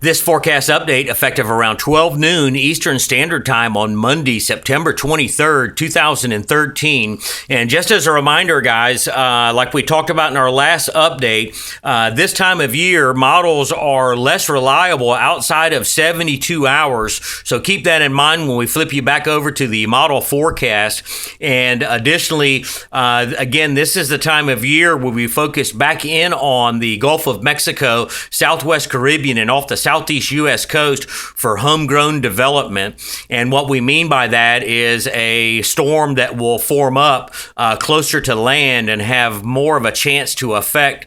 This forecast update effective around 12 noon Eastern Standard Time on Monday, September 23rd, 2013. And just as a reminder, guys, like we talked about in our last update, this time of year, models are less reliable outside of 72 hours. So keep that in mind when we flip you back over to the model forecast. And additionally, again, this is the time of year where we focus back in on the Gulf of Mexico, Southwest Caribbean, and off the Southeast U.S. coast for homegrown development. And what we mean by that is a storm that will form up closer to land and have more of a chance to affect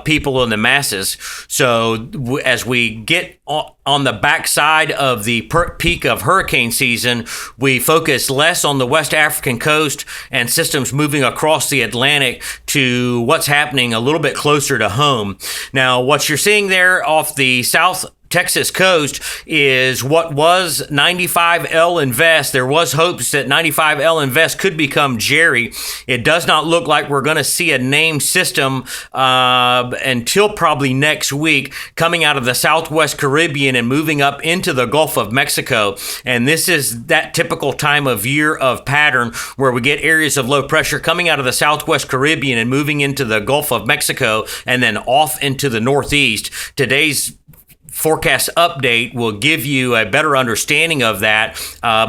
people in the masses. So as we get on the backside of the peak of hurricane season, we focus less on the West African coast and systems moving across the Atlantic to what's happening a little bit closer to home. Now, what you're seeing there off the South Texas coast is what was 95L Invest. There was hopes that 95L Invest could become Jerry. It does not look like we're going to see a named system until probably next week coming out of the Southwest Caribbean and moving up into the Gulf of Mexico. And this is that typical time of year of pattern where we get areas of low pressure coming out of the Southwest Caribbean and moving into the Gulf of Mexico and then off into the Northeast. Today's forecast update will give you a better understanding of that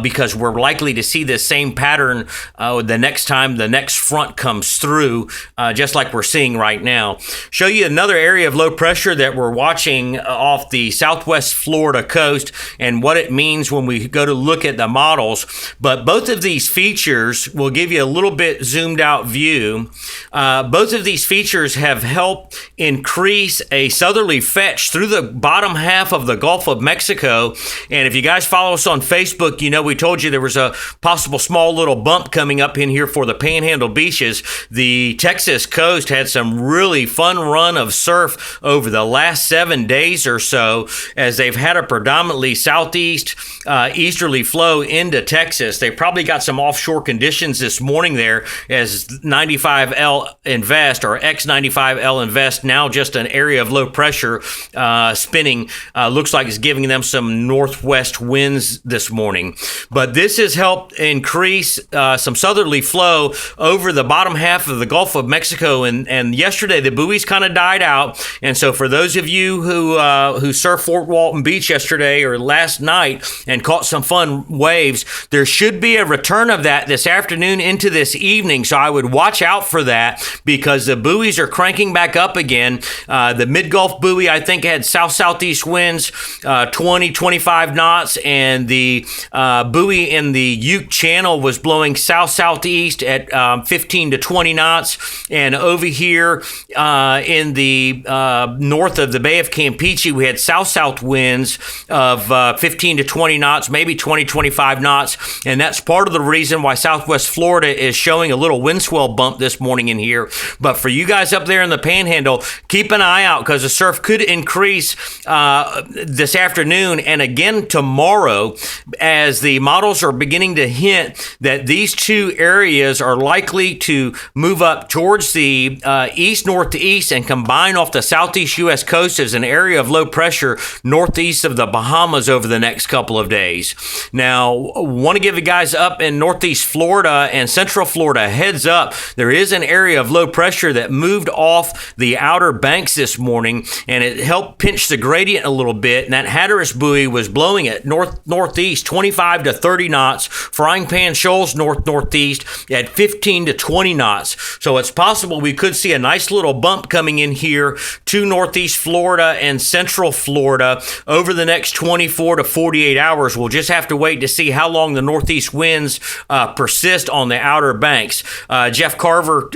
because we're likely to see this same pattern the next time the next front comes through, just like we're seeing right now. Show you another area of low pressure that we're watching off the Southwest Florida coast and what it means when we go to look at the models. But both of these features will give you a little bit zoomed out view. Both of these features have helped increase a southerly fetch through the bottom half of the Gulf of Mexico. And if you guys follow us on Facebook, you know we told you there was a possible small little bump coming up in here for the Panhandle beaches. The Texas coast had some really fun run of surf over the last 7 days or so as they've had a predominantly southeast easterly flow into Texas. They probably got some offshore conditions this morning there as 95L Invest or X95L Invest, now just an area of low pressure spinning, looks like it's giving them some northwest winds this morning. But this has helped increase some southerly flow over the bottom half of the Gulf of Mexico. And yesterday, the buoys kind of died out. And so for those of you who surfed Fort Walton Beach yesterday or last night and caught some fun waves, there should be a return of that this afternoon into this evening. So I would watch out for that because the buoys are cranking back up again. The Mid-Gulf buoy, I think, had south-southeast winds, 20, 25 knots, and the buoy in the Uke Channel was blowing south-southeast at 15 to 20 knots. And over here in the north of the Bay of Campeche, we had south-south winds of 15 to 20 knots, maybe 20, 25 knots. And that's part of the reason why Southwest Florida is showing a little wind swell bump this morning in here. But for you guys up there in the Panhandle, keep an eye out because the surf could increase this afternoon and again tomorrow as the models are beginning to hint that these two areas are likely to move up towards the east-northeast and combine off the southeast U.S. coast as an area of low pressure northeast of the Bahamas over the next couple of days. Now, want to give you guys up in northeast Florida and central Florida a heads up. There is an area of low pressure that moved off the Outer Banks this morning, and it helped pinch the gradient a little bit, and that Hatteras buoy was blowing at northeast 25 to 30 knots, frying pan shoals northeast at 15 to 20 knots. So it's possible we could see a nice little bump coming in here to northeast Florida and central Florida over the next 24 to 48 hours. We'll just have to wait to see how long the northeast winds persist on the Outer Banks. Jeff Carver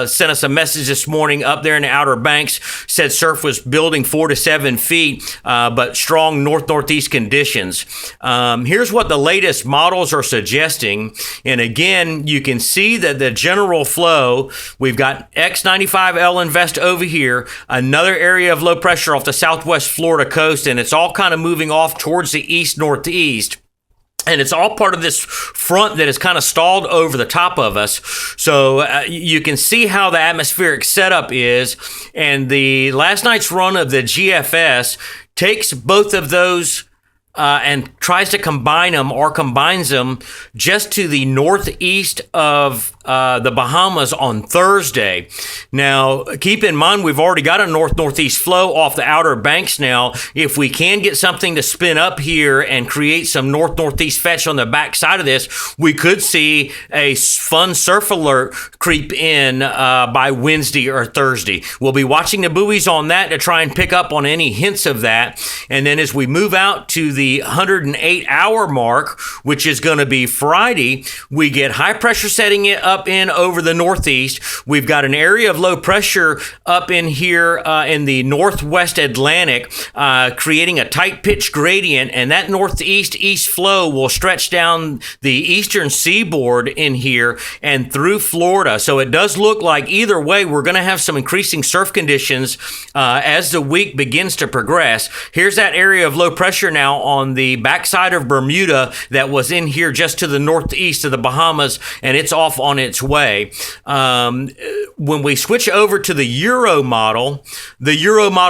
sent us a message this morning up there in the Outer Banks, said surf was building 4 to 7 feet, but strong northeast conditions. Here's what the latest models are suggesting. And again, you can see that the general flow, we've got X95L Invest over here, another area of low pressure off the southwest Florida coast, and it's all kind of moving off towards the east-northeast. And it's all part of this front that is kind of stalled over the top of us. So you can see how the atmospheric setup is. And the last night's run of the GFS takes both of those and tries to combine them or combines them just to the northeast of the Bahamas on Thursday. Now, keep in mind, we've already got a north-northeast flow off the Outer Banks now. If we can get something to spin up here and create some north-northeast fetch on the backside of this, we could see a fun surf alert creep in by Wednesday or Thursday. We'll be watching the buoys on that to try and pick up on any hints of that. And then as we move out to the 108-hour mark, which is going to be Friday, we get high pressure setting it up in over the northeast. We've got an area of low pressure up in here in the northwest Atlantic, creating a tight pitch gradient, and that northeast-east flow will stretch down the eastern seaboard in here and through Florida. So it does look like either way, we're going to have some increasing surf conditions as the week begins to progress. Here's that area of low pressure now on the backside of Bermuda that was in here just to the northeast of the Bahamas, and it's off on its way. When we switch over to the Euro model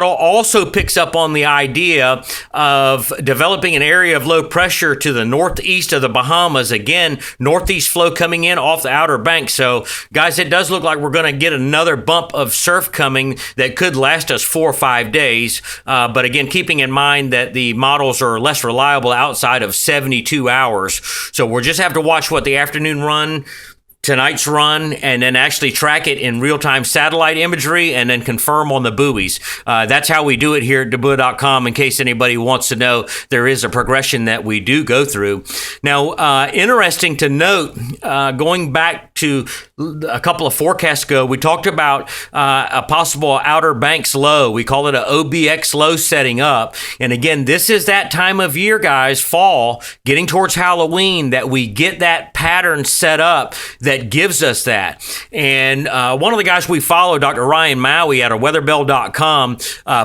also picks up on the idea of developing an area of low pressure to the northeast of the Bahamas. Again, northeast flow coming in off the Outer Banks. So, guys, it does look like we're going to get another bump of surf coming that could last us 4 or 5 days. But again, keeping in mind that the models are less reliable outside of 72 hours. So we'll just have to watch what the afternoon run, tonight's run, and then actually track it in real-time satellite imagery and then confirm on the buoys. That's how we do it here at debuoy.com. In case anybody wants to know, there is a progression that we do go through. Now, interesting to note, going back to a couple of forecasts ago, we talked about a possible Outer Banks low. We call it an OBX low setting up. And again, this is that time of year, guys, fall, getting towards Halloween, that we get that pattern set up that gives us that. And one of the guys we follow, Dr. Ryan Maui at weatherbell.com,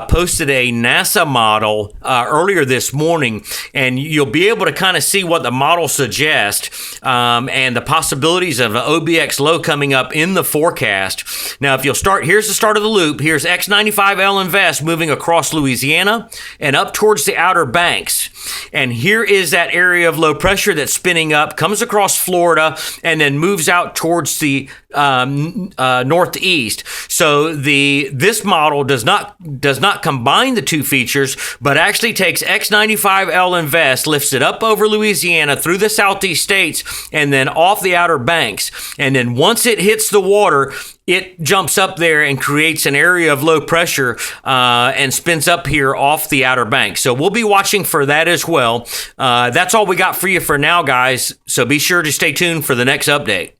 posted a NASA model earlier this morning, and you'll be able to kind of see what the model suggests and the possibilities of an OBX low coming up in the forecast. Now, if you'll start, here's the start of the loop. Here's X95L Invest moving across Louisiana and up towards the Outer Banks. And here is that area of low pressure that's spinning up, comes across Florida, and then moves out towards the northeast. So this model does not combine the two features, but actually takes X95L Invest, lifts it up over Louisiana through the southeast states, and then off the Outer Banks. And then once it hits the water, it jumps up there and creates an area of low pressure and spins up here off the Outer Banks. So we'll be watching for that as well. That's all we got for you for now, guys. So be sure to stay tuned for the next update.